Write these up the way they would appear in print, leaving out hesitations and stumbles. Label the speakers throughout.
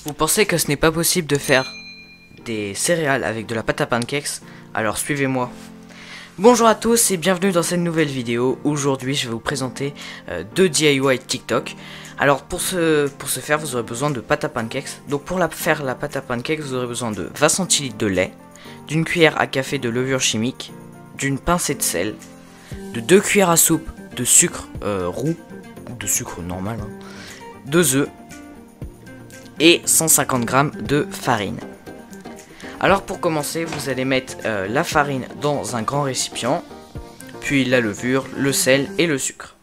Speaker 1: Vous pensez que ce n'est pas possible de faire des céréales avec de la pâte à pancakes? Alors suivez-moi. Bonjour à tous et bienvenue dans cette nouvelle vidéo. Aujourd'hui je vais vous présenter deux DIY TikTok. Alors pour ce faire vous aurez besoin de pâte à pancakes. Donc pour faire la pâte à pancakes vous aurez besoin de 20 centilitres de lait, d'une cuillère à café de levure chimique, d'une pincée de sel, de 2 cuillères à soupe de sucre roux, ou de sucre normal, 2 œufs et 150 g de farine. Alors pour commencer, vous allez mettre la farine dans un grand récipient, puis la levure, le sel et le sucre.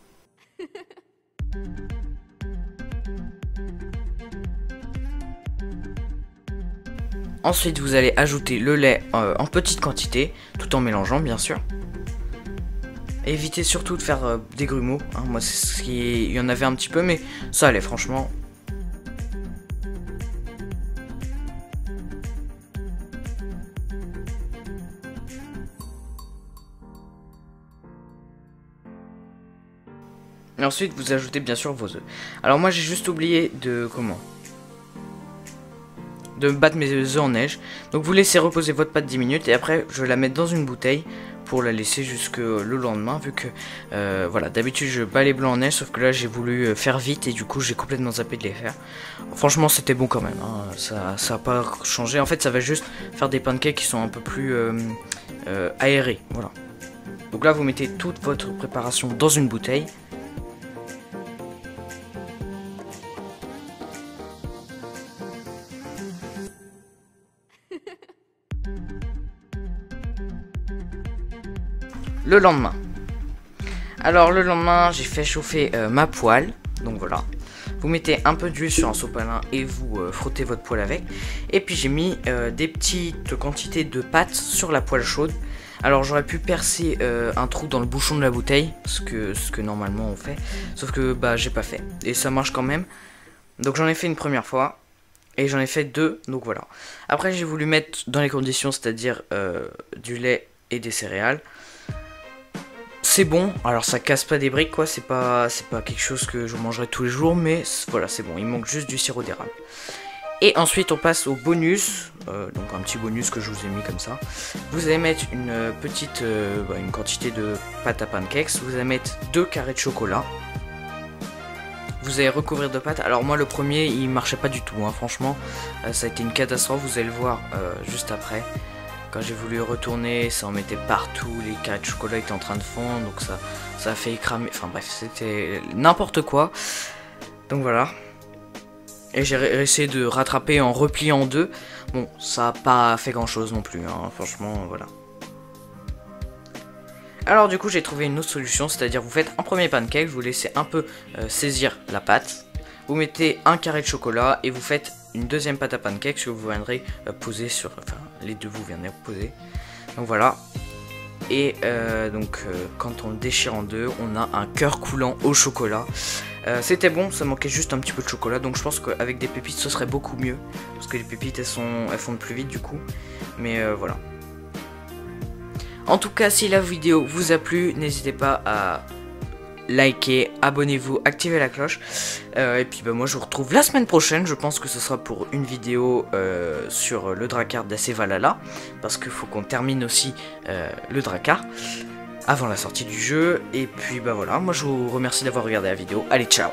Speaker 1: Ensuite, vous allez ajouter le lait en petite quantité, tout en mélangeant bien sûr. Évitez surtout de faire des grumeaux, hein. Moi c'est ce qui... il y en avait un petit peu, mais ça allait franchement. Et ensuite vous ajoutez bien sûr vos œufs. Alors moi j'ai juste oublié de battre mes œufs en neige. Donc vous laissez reposer votre pâte 10 minutes et après je vais la mettre dans une bouteille pour la laisser jusque le lendemain, vu que voilà, d'habitude je bats les blancs en neige, sauf que là j'ai voulu faire vite et du coup j'ai complètement zappé de les faire. Franchement c'était bon quand même, hein. Ça a pas changé. En fait ça va juste faire des pancakes qui sont un peu plus aérés, voilà. Donc là vous mettez toute votre préparation dans une bouteille. Le lendemain. Alors le lendemain, j'ai fait chauffer ma poêle. Donc voilà. Vous mettez un peu d'huile sur un sopalin et vous frottez votre poêle avec. Et puis j'ai mis des petites quantités de pâte sur la poêle chaude. Alors j'aurais pu percer un trou dans le bouchon de la bouteille, ce que normalement on fait. Sauf que bah j'ai pas fait. Et ça marche quand même. Donc j'en ai fait une première fois. Et j'en ai fait deux. Donc voilà. Après j'ai voulu mettre dans les conditions, c'est-à-dire du lait et des céréales. C'est bon, alors ça casse pas des briques quoi, c'est pas quelque chose que je mangerai tous les jours, mais voilà c'est bon, il manque juste du sirop d'érable. Et ensuite on passe au bonus, donc un petit bonus que je vous ai mis comme ça. Vous allez mettre une petite, une quantité de pâte à pancakes, vous allez mettre 2 carrés de chocolat. Vous allez recouvrir de pâte. Alors moi le premier il marchait pas du tout, hein. Franchement ça a été une catastrophe, vous allez le voir juste après. Quand j'ai voulu retourner, ça en mettait partout, les carrés de chocolat étaient en train de fondre, donc ça a fait écramer, enfin bref, c'était n'importe quoi. Donc voilà. Et j'ai essayé de rattraper en repliant en deux. Bon, ça n'a pas fait grand chose non plus, hein. Franchement, voilà. Alors du coup, j'ai trouvé une autre solution, c'est-à-dire vous faites un premier pancake, vous laissez un peu saisir la pâte. Vous mettez un carré de chocolat et vous faites une deuxième pâte à pancakes que vous viendrez poser sur... Enfin, les deux vous viendrez poser. Donc voilà. Et quand on le déchire en deux, on a un cœur coulant au chocolat. C'était bon, ça manquait juste un petit peu de chocolat. Donc je pense qu'avec des pépites, ce serait beaucoup mieux. Parce que les pépites, elles fondent plus vite du coup. Mais voilà. En tout cas, si la vidéo vous a plu, n'hésitez pas à... likez, abonnez-vous, activez la cloche. Et puis bah, moi je vous retrouve la semaine prochaine. Je pense que ce sera pour une vidéo sur le Drakkar d'AC Valhalla. Parce qu'il faut qu'on termine aussi le Drakkar avant la sortie du jeu. Et puis bah voilà, moi je vous remercie d'avoir regardé la vidéo. Allez, ciao!